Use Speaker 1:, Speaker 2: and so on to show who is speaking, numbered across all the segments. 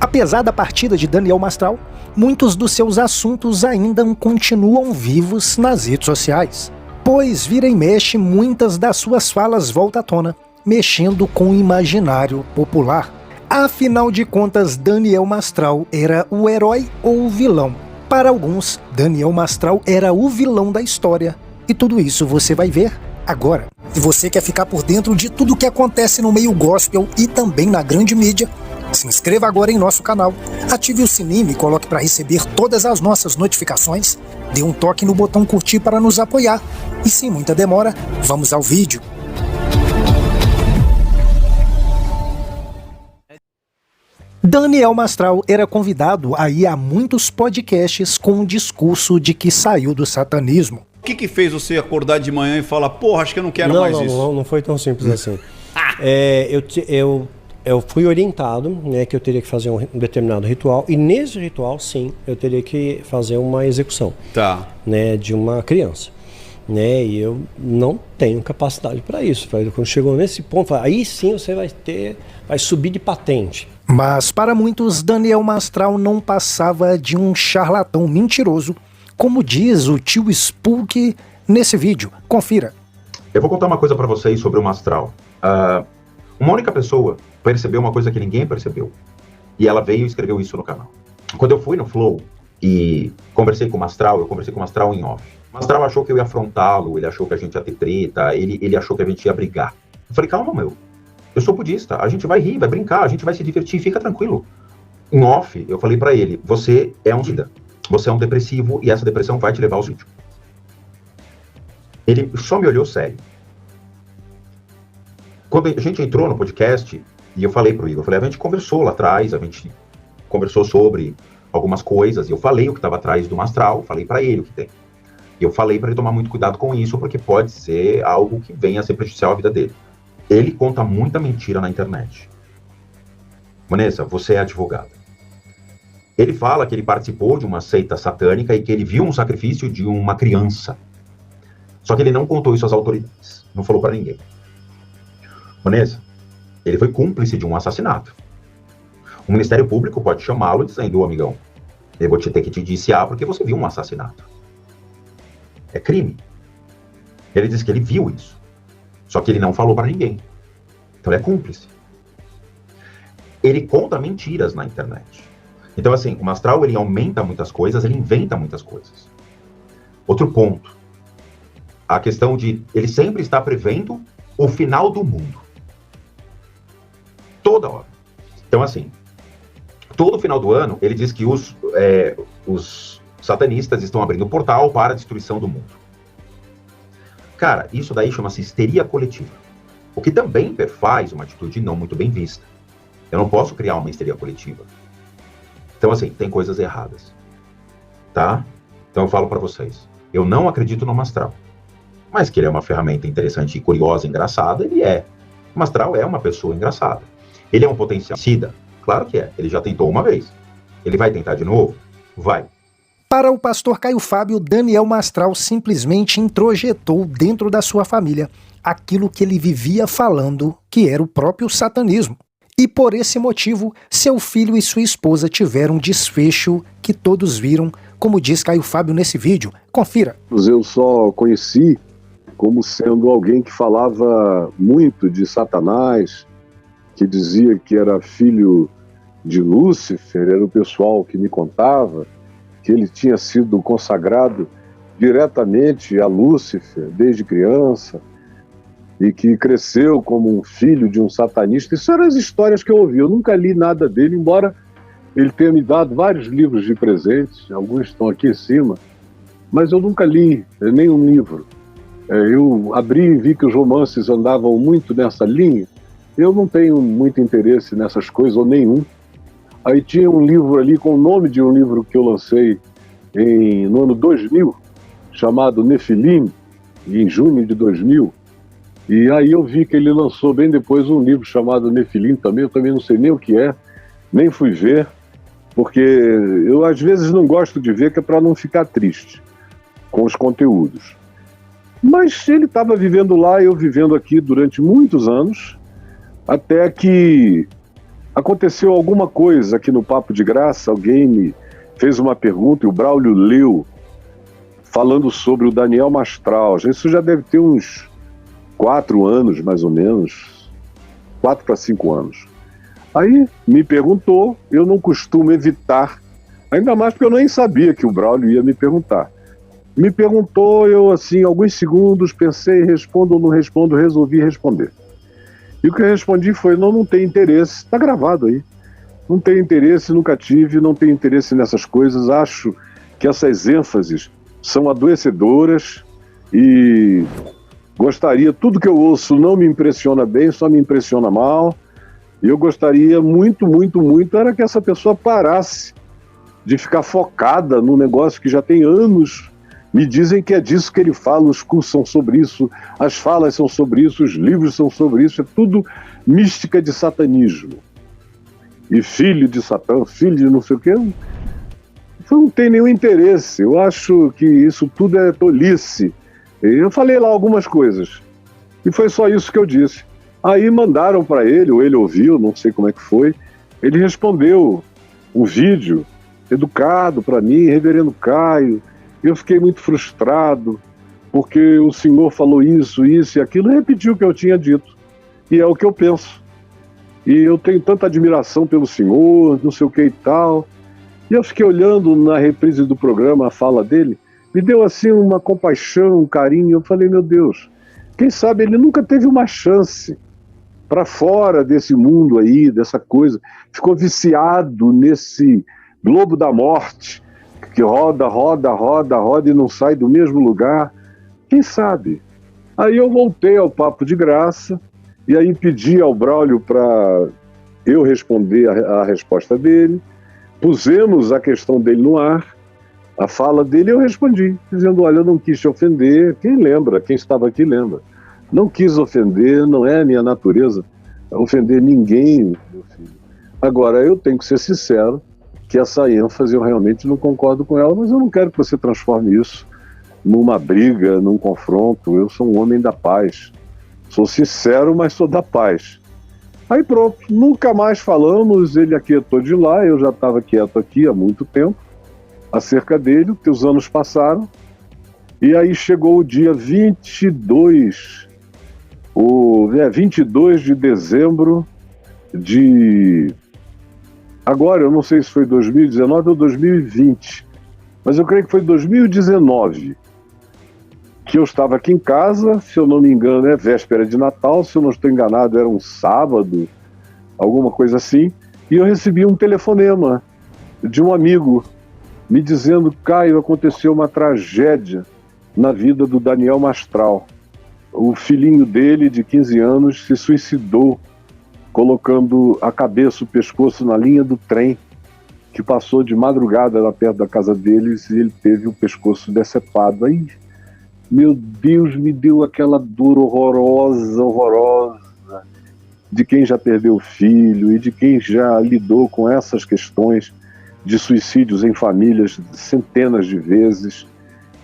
Speaker 1: Apesar da partida de Daniel Mastral, muitos dos seus assuntos ainda continuam vivos nas redes sociais, pois vira e mexe muitas das suas falas voltam à tona, mexendo com o imaginário popular. Afinal de contas, Daniel Mastral era o herói ou o vilão? Para alguns, Daniel Mastral era o vilão da história. E tudo isso você vai ver agora. Se você quer ficar por dentro de tudo o que acontece no meio gospel e também na grande mídia, se inscreva agora em nosso canal, ative o sininho e coloque para receber todas as nossas notificações, dê um toque no botão curtir para nos apoiar. E sem muita demora, vamos ao vídeo. Daniel Mastral era convidado a ir a muitos podcasts com o discurso de que saiu do satanismo.
Speaker 2: O que fez você acordar de manhã e falar, porra, acho que eu não quero mais isso?
Speaker 3: Não foi tão simples assim. Eu fui orientado, né, que eu teria que fazer um determinado ritual, e nesse ritual, sim, eu teria que fazer uma execução, né, de uma criança. Né, e eu não tenho capacidade para isso. Quando chegou nesse ponto, aí sim você vai subir de patente.
Speaker 1: Mas para muitos, Daniel Mastral não passava de um charlatão mentiroso, como diz o tio Spook nesse vídeo. Confira.
Speaker 4: Eu vou contar uma coisa para vocês sobre o Mastral. Uma única pessoa percebeu uma coisa que ninguém percebeu. E ela veio e escreveu isso no canal. Quando eu fui no Flow e conversei com o Mastral, eu conversei com o Mastral em off. O Mastral achou que eu ia afrontá-lo, ele achou que a gente ia ter treta, ele achou que a gente ia brigar. Eu falei, calma, meu. Eu sou budista, a gente vai rir, vai brincar, a gente vai se divertir, fica tranquilo. Em off, eu falei pra ele, você é um sida, você é um depressivo e essa depressão vai te levar ao sítio. Ele só me olhou sério. Quando a gente entrou no podcast, e eu falei pro Igor, a gente conversou lá atrás, a gente conversou sobre algumas coisas, e eu falei o que estava atrás do Mastral, falei pra ele o que tem. E eu falei pra ele tomar muito cuidado com isso, porque pode ser algo que venha a ser prejudicial à vida dele. Ele conta muita mentira na internet. Vanessa, você é advogada. Ele fala que ele participou de uma seita satânica e que ele viu um sacrifício de uma criança. Só que ele não contou isso às autoridades. Não falou pra ninguém. Vanessa, ele foi cúmplice de um assassinato. O Ministério Público pode chamá-lo dizendo, amigão, eu vou ter que te indiciar porque você viu um assassinato. É crime. Ele disse que ele viu isso. Só que ele não falou pra ninguém. Então ele é cúmplice. Ele conta mentiras na internet. Então assim, o Mastral ele aumenta muitas coisas, ele inventa muitas coisas. Outro ponto. A questão de ele sempre está prevendo o final do mundo. Toda hora. Então assim, todo final do ano ele diz que os satanistas estão abrindo o portal para a destruição do mundo. Cara, isso daí chama-se histeria coletiva. O que também perfaz uma atitude não muito bem vista. Eu não posso criar uma histeria coletiva. Então, assim, tem coisas erradas. Tá? Então eu falo pra vocês. Eu não acredito no Mastral. Mas que ele é uma ferramenta interessante, curiosa, engraçada, ele é. O Mastral é uma pessoa engraçada. Ele é um potencial sida? Claro que é. Ele já tentou uma vez. Ele vai tentar de novo? Vai.
Speaker 1: Para o pastor Caio Fábio, Daniel Mastral simplesmente introjetou dentro da sua família aquilo que ele vivia falando, que era o próprio satanismo. E por esse motivo, seu filho e sua esposa tiveram um desfecho que todos viram, como diz Caio Fábio nesse vídeo. Confira.
Speaker 5: Eu só conheci como sendo alguém que falava muito de Satanás, que dizia que era filho de Lúcifer, era o pessoal que me contava, que ele tinha sido consagrado diretamente a Lúcifer desde criança e que cresceu como um filho de um satanista. Isso eram as histórias que eu ouvi. Eu nunca li nada dele, embora ele tenha me dado vários livros de presentes, alguns estão aqui em cima, mas eu nunca li nenhum livro. Eu abri e vi que os romances andavam muito nessa linha. Eu não tenho muito interesse nessas coisas, ou nenhum. Aí tinha um livro ali com o nome de um livro que eu lancei no ano 2000, chamado Nefilim, em junho de 2000. E aí eu vi que ele lançou bem depois um livro chamado Nefilim também. Eu também não sei nem o que é, nem fui ver, porque eu às vezes não gosto de ver, que é para não ficar triste com os conteúdos. Mas ele estava vivendo lá, eu vivendo aqui durante muitos anos, até que aconteceu alguma coisa aqui no Papo de Graça, alguém me fez uma pergunta e o Braulio leu, falando sobre o Daniel Mastral. Isso já deve ter uns 4 anos, mais ou menos, 4 para 5 anos. Aí me perguntou, eu não costumo evitar, ainda mais porque eu nem sabia que o Braulio ia me perguntar. Me perguntou, eu assim, alguns segundos, pensei, respondo ou não respondo, resolvi responder. E o que eu respondi foi, não tem interesse, está gravado aí. Não tenho interesse, nunca tive, não tenho interesse nessas coisas, acho que essas ênfases são adoecedoras e gostaria, tudo que eu ouço não me impressiona bem, só me impressiona mal. E eu gostaria muito, muito, muito, era que essa pessoa parasse de ficar focada num negócio que já tem anos. Me dizem que é disso que ele fala, os cursos são sobre isso, as falas são sobre isso, os livros são sobre isso, é tudo mística de satanismo. E filho de Satã, filho de não sei o quê, não tem nenhum interesse. Eu acho que isso tudo é tolice. Eu falei lá algumas coisas, e foi só isso que eu disse. Aí mandaram para ele, ou ele ouviu, não sei como é que foi, ele respondeu um vídeo educado para mim, reverendo Caio. Eu fiquei muito frustrado, porque o senhor falou isso e aquilo, e repetiu o que eu tinha dito. E é o que eu penso. E eu tenho tanta admiração pelo senhor, não sei o que e tal. E eu fiquei olhando na reprise do programa a fala dele, me deu assim uma compaixão, um carinho. Eu falei, meu Deus, quem sabe ele nunca teve uma chance para fora desse mundo aí, dessa coisa. Ficou viciado nesse globo da morte, que roda, roda, roda, roda e não sai do mesmo lugar. Quem sabe? Aí eu voltei ao Papo de Graça e aí pedi ao Braulio para eu responder a resposta dele. Pusemos a questão dele no ar, a fala dele, eu respondi, dizendo, olha, eu não quis te ofender. Quem lembra? Quem estava aqui lembra. Não quis ofender, não é a minha natureza ofender ninguém, meu filho. Agora, eu tenho que ser sincero, que essa ênfase eu realmente não concordo com ela, mas eu não quero que você transforme isso numa briga, num confronto. Eu sou um homem da paz. Sou sincero, mas sou da paz. Aí pronto, nunca mais falamos, ele aquietou de lá, eu já estava quieto aqui há muito tempo, acerca dele, que os anos passaram, e aí chegou o dia 22 de dezembro de... Agora, eu não sei se foi 2019 ou 2020, mas eu creio que foi 2019, que eu estava aqui em casa, se eu não me engano é véspera de Natal, se eu não estou enganado era um sábado, alguma coisa assim, e eu recebi um telefonema de um amigo me dizendo, Caio, aconteceu uma tragédia na vida do Daniel Mastral. O filhinho dele, de 15 anos, se suicidou colocando a cabeça, o pescoço na linha do trem que passou de madrugada lá perto da casa deles e ele teve o pescoço decepado. Aí, meu Deus, me deu aquela dor horrorosa, horrorosa, de quem já perdeu o filho e de quem já lidou com essas questões de suicídios em famílias centenas de vezes,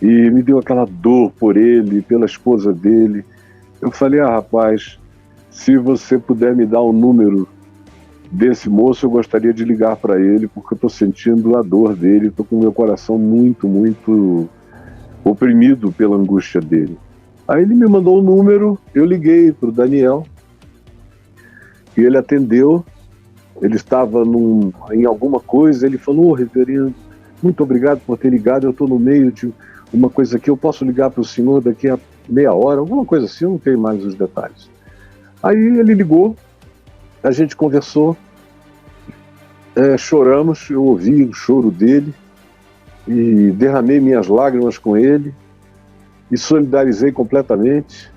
Speaker 5: e me deu aquela dor por ele, pela esposa dele. Eu falei, rapaz, se você puder me dar o número desse moço, eu gostaria de ligar para ele, porque eu estou sentindo a dor dele, estou com o meu coração muito, muito oprimido pela angústia dele. Aí ele me mandou o número, eu liguei para o Daniel, e ele atendeu. Ele estava em alguma coisa, ele falou, reverendo, muito obrigado por ter ligado, eu estou no meio de uma coisa aqui, eu posso ligar para o senhor daqui a meia hora, alguma coisa assim, eu não tenho mais os detalhes. Aí ele ligou, a gente conversou, choramos, eu ouvi o choro dele e derramei minhas lágrimas com ele e solidarizei completamente.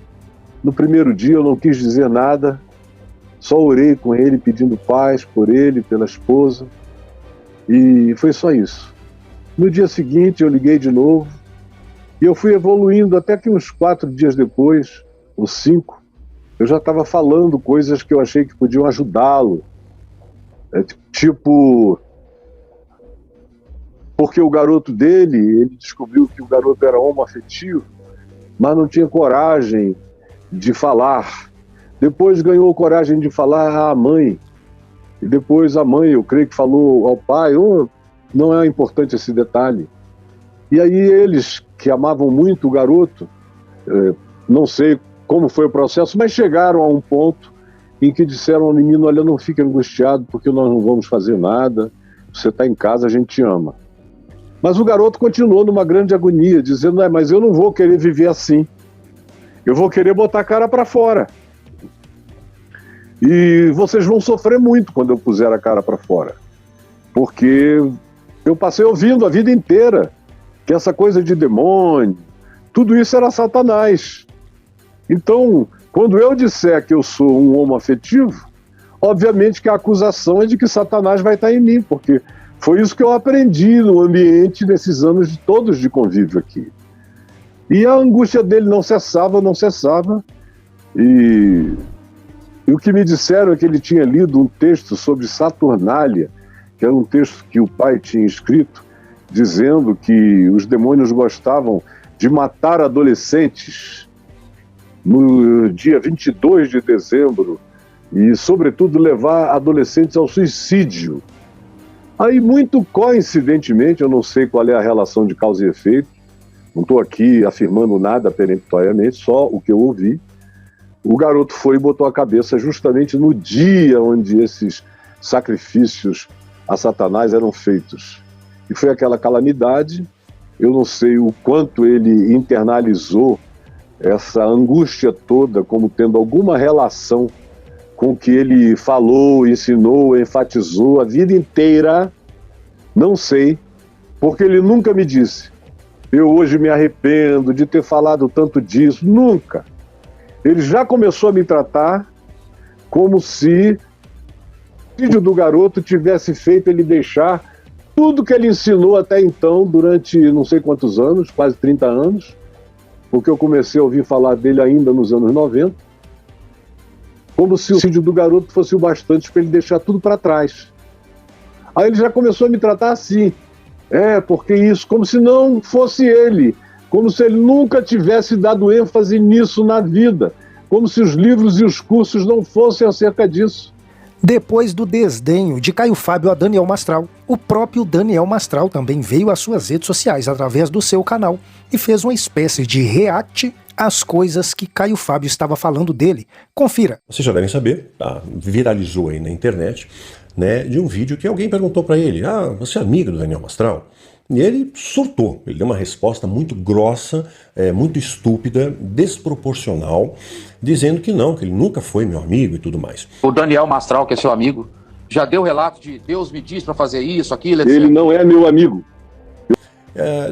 Speaker 5: No primeiro dia eu não quis dizer nada, só orei com ele pedindo paz por ele, pela esposa, e foi só isso. No dia seguinte eu liguei de novo e eu fui evoluindo até que uns 4 dias depois, ou 5, eu já estava falando coisas que eu achei que podiam ajudá-lo. Tipo, porque o garoto dele, ele descobriu que o garoto era homoafetivo, mas não tinha coragem de falar. Depois ganhou coragem de falar à mãe. E depois a mãe, eu creio que falou ao pai, não é importante esse detalhe. E aí eles, que amavam muito o garoto, não sei como foi o processo, mas chegaram a um ponto em que disseram ao menino, olha, não fique angustiado, porque nós não vamos fazer nada, você está em casa, a gente te ama. Mas o garoto continuou numa grande agonia, dizendo, mas eu não vou querer viver assim, eu vou querer botar a cara para fora. E vocês vão sofrer muito quando eu puser a cara para fora, porque eu passei ouvindo a vida inteira que essa coisa de demônio, tudo isso era Satanás. Então, quando eu disser que eu sou um homoafetivo, obviamente que a acusação é de que Satanás vai estar em mim, porque foi isso que eu aprendi no ambiente desses anos todos de convívio aqui. E a angústia dele não cessava, e o que me disseram é que ele tinha lido um texto sobre Saturnália, que era um texto que o pai tinha escrito, dizendo que os demônios gostavam de matar adolescentes no dia 22 de dezembro e, sobretudo, levar adolescentes ao suicídio. Aí, muito coincidentemente, eu não sei qual é a relação de causa e efeito, não estou aqui afirmando nada peremptoriamente, só o que eu ouvi, o garoto foi e botou a cabeça justamente no dia onde esses sacrifícios a Satanás eram feitos. E foi aquela calamidade, eu não sei o quanto ele internalizou essa angústia toda como tendo alguma relação com o que ele falou, ensinou, enfatizou a vida inteira, não sei, porque ele nunca me disse, eu hoje me arrependo de ter falado tanto disso, nunca. Ele já começou a me tratar como se o vídeo do garoto tivesse feito ele deixar tudo que ele ensinou até então, durante não sei quantos anos, quase 30 anos, porque eu comecei a ouvir falar dele ainda nos anos 90, como se o vídeo do garoto fosse o bastante para ele deixar tudo para trás. Aí ele já começou a me tratar assim, porque isso, como se não fosse ele, como se ele nunca tivesse dado ênfase nisso na vida, como se os livros e os cursos não fossem acerca disso.
Speaker 1: Depois do desdenho de Caio Fábio a Daniel Mastral, o próprio Daniel Mastral também veio às suas redes sociais através do seu canal e fez uma espécie de react às coisas que Caio Fábio estava falando dele. Confira.
Speaker 6: Vocês já devem saber, viralizou aí na internet, né, de um vídeo que alguém perguntou para ele, você é amigo do Daniel Mastral? E ele surtou, ele deu uma resposta muito grossa, muito estúpida, desproporcional, dizendo que não, que ele nunca foi meu amigo e tudo mais.
Speaker 7: O Daniel Mastral, que é seu amigo, já deu relato de Deus me diz para fazer isso, aquilo, etc.
Speaker 5: Ele não é meu amigo.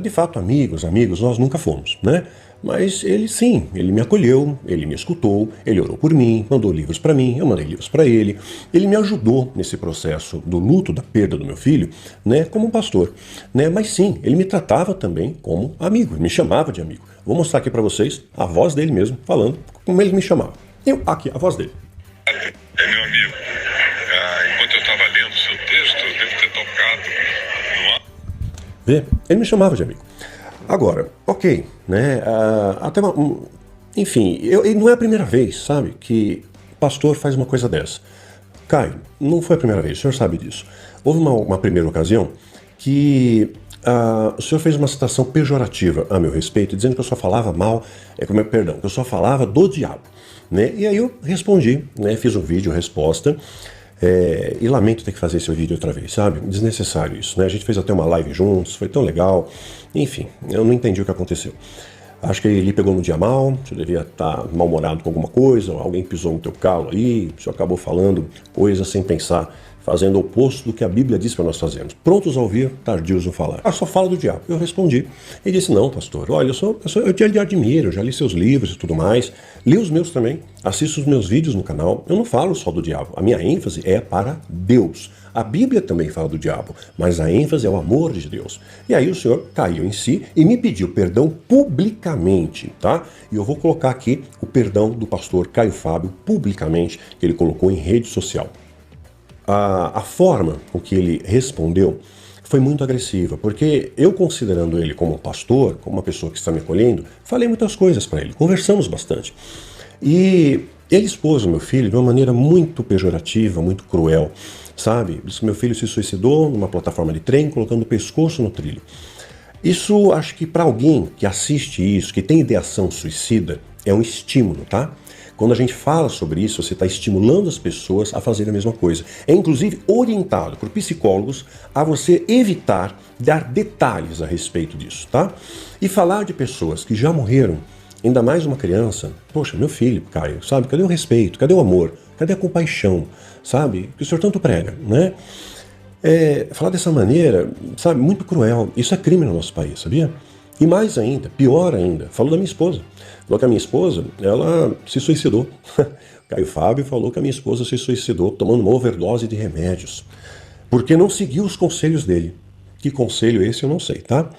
Speaker 6: De fato, amigos, nós nunca fomos, né? Mas ele sim, ele me acolheu, ele me escutou, ele orou por mim, mandou livros para mim, eu mandei livros para ele. Ele me ajudou nesse processo do luto, da perda do meu filho, né, como um pastor, né? Mas sim, ele me tratava também como amigo, me chamava de amigo. Vou mostrar aqui para vocês a voz dele mesmo, falando como ele me chamava. Aqui, a voz dele.
Speaker 8: É meu amigo. Enquanto eu estava lendo o seu texto, eu devo ter tocado no ar.
Speaker 6: Vê? Ele me chamava de amigo. Agora, ok, né? Enfim, não é a primeira vez, sabe, que o pastor faz uma coisa dessa. Caio, não foi a primeira vez, o senhor sabe disso. Houve uma primeira ocasião que o senhor fez uma citação pejorativa a meu respeito, dizendo que eu só falava mal, que eu só falava do diabo, né? E aí eu respondi, né? Fiz um vídeo, resposta. E lamento ter que fazer esse vídeo outra vez, sabe? Desnecessário isso, né? A gente fez até uma live juntos, foi tão legal. Enfim, eu não entendi o que aconteceu. Acho que ele pegou no dia mal, você devia estar mal-humorado com alguma coisa, alguém pisou no teu calo aí, você acabou falando coisas sem pensar, fazendo o oposto do que a Bíblia diz para nós fazermos. Prontos a ouvir, tardios no falar. Só fala do diabo. Eu respondi. Ele disse, não, pastor, olha, eu te admiro, eu já li seus livros e tudo mais, li os meus também, assisto os meus vídeos no canal, eu não falo só do diabo, a minha ênfase é para Deus. A Bíblia também fala do diabo, mas a ênfase é o amor de Deus. E aí o senhor caiu em si e me pediu perdão publicamente, tá? E eu vou colocar aqui o perdão do pastor Caio Fábio publicamente, que ele colocou em rede social. A forma com que ele respondeu foi muito agressiva, porque eu, considerando ele como um pastor, como uma pessoa que está me acolhendo, falei muitas coisas para ele, conversamos bastante. E ele expôs o meu filho de uma maneira muito pejorativa, muito cruel. sabe? Diz que meu filho se suicidou numa plataforma de trem, colocando o pescoço no trilho. Isso, acho que para alguém que assiste isso, que tem ideação suicida, é um estímulo, tá? Quando a gente fala sobre isso, você está estimulando as pessoas a fazerem a mesma coisa. É inclusive orientado por psicólogos a você evitar dar detalhes a respeito disso, tá? E falar de pessoas que já morreram, ainda mais uma criança, poxa, meu filho, Caio, sabe? Cadê o respeito? Cadê o amor? Cadê a compaixão? Sabe? Que o senhor tanto prega, né? Falar dessa maneira, sabe? Muito cruel. Isso é crime no nosso país, sabia? E mais ainda, pior ainda, falou da minha esposa. Falou que a minha esposa, ela se suicidou. Caio Fábio falou que a minha esposa se suicidou tomando uma overdose de remédios. Porque não seguiu os conselhos dele. Que conselho esse eu não sei, tá?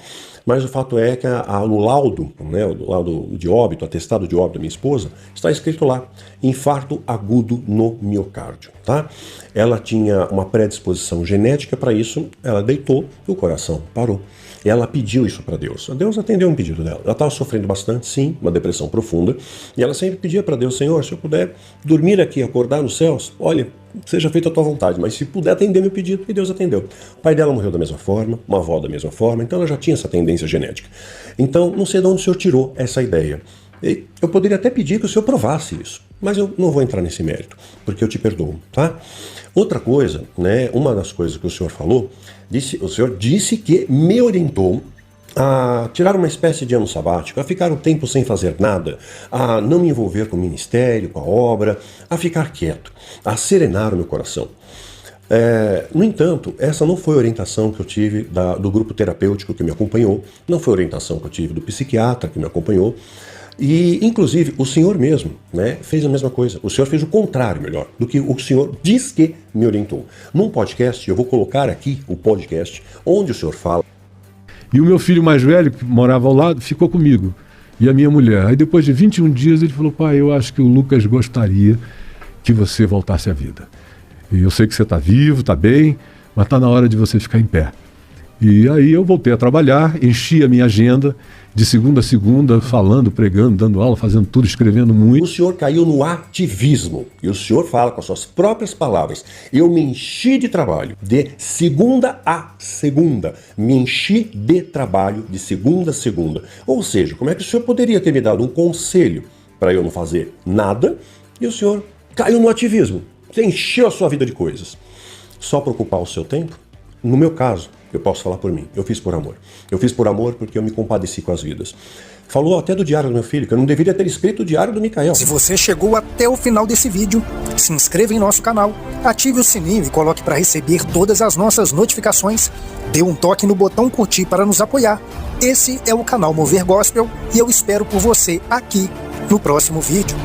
Speaker 6: Mas o fato é que no laudo, né, o laudo de óbito, atestado de óbito da minha esposa, está escrito lá, infarto agudo no miocárdio, tá? Ela tinha uma predisposição genética para isso, ela deitou e o coração parou. Ela pediu isso para Deus. Deus atendeu um pedido dela. Ela estava sofrendo bastante, sim, uma depressão profunda. E ela sempre pedia para Deus, Senhor, se eu puder dormir aqui, acordar nos céus, olha, seja feita a tua vontade. Mas se puder atender meu pedido, e Deus atendeu. O pai dela morreu da mesma forma, uma avó da mesma forma, então ela já tinha essa tendência genética. Então, não sei de onde o senhor tirou essa ideia. E eu poderia até pedir que o senhor provasse isso. Mas eu não vou entrar nesse mérito, porque eu te perdoo, tá? Outra coisa, né, uma das coisas que o senhor falou, o senhor disse que me orientou a tirar uma espécie de ano sabático, a ficar um tempo sem fazer nada, a não me envolver com o ministério, com a obra, a ficar quieto, a serenar o meu coração. No entanto, essa não foi a orientação que eu tive do grupo terapêutico que me acompanhou, não foi a orientação que eu tive do psiquiatra que me acompanhou, e, inclusive, o senhor mesmo, né, fez a mesma coisa. O senhor fez o contrário, melhor, do que o senhor diz que me orientou. Num podcast, eu vou colocar aqui o podcast, onde o senhor fala.
Speaker 9: E o meu filho mais velho, que morava ao lado, ficou comigo. E a minha mulher. Aí depois de 21 dias ele falou, pai, eu acho que o Lucas gostaria que você voltasse à vida. E eu sei que você está vivo, está bem, mas está na hora de você ficar em pé. E aí eu voltei a trabalhar, enchi a minha agenda de segunda a segunda, falando, pregando, dando aula, fazendo tudo, escrevendo muito.
Speaker 6: O senhor caiu no ativismo. E o senhor fala com as suas próprias palavras. Eu me enchi de trabalho de segunda a segunda. Me enchi de trabalho de segunda a segunda. Ou seja, como é que o senhor poderia ter me dado um conselho para eu não fazer nada e o senhor caiu no ativismo? Você encheu a sua vida de coisas. Só para ocupar o seu tempo? No meu caso, eu posso falar por mim, eu fiz por amor. Eu fiz por amor porque eu me compadeci com as vidas. Falou até do diário do meu filho, que eu não deveria ter escrito o diário do Micael.
Speaker 1: Se você chegou até o final desse vídeo, se inscreva em nosso canal, ative o sininho e coloque para receber todas as nossas notificações. Dê um toque no botão curtir para nos apoiar. Esse é o canal Mover Gospel e eu espero por você aqui no próximo vídeo.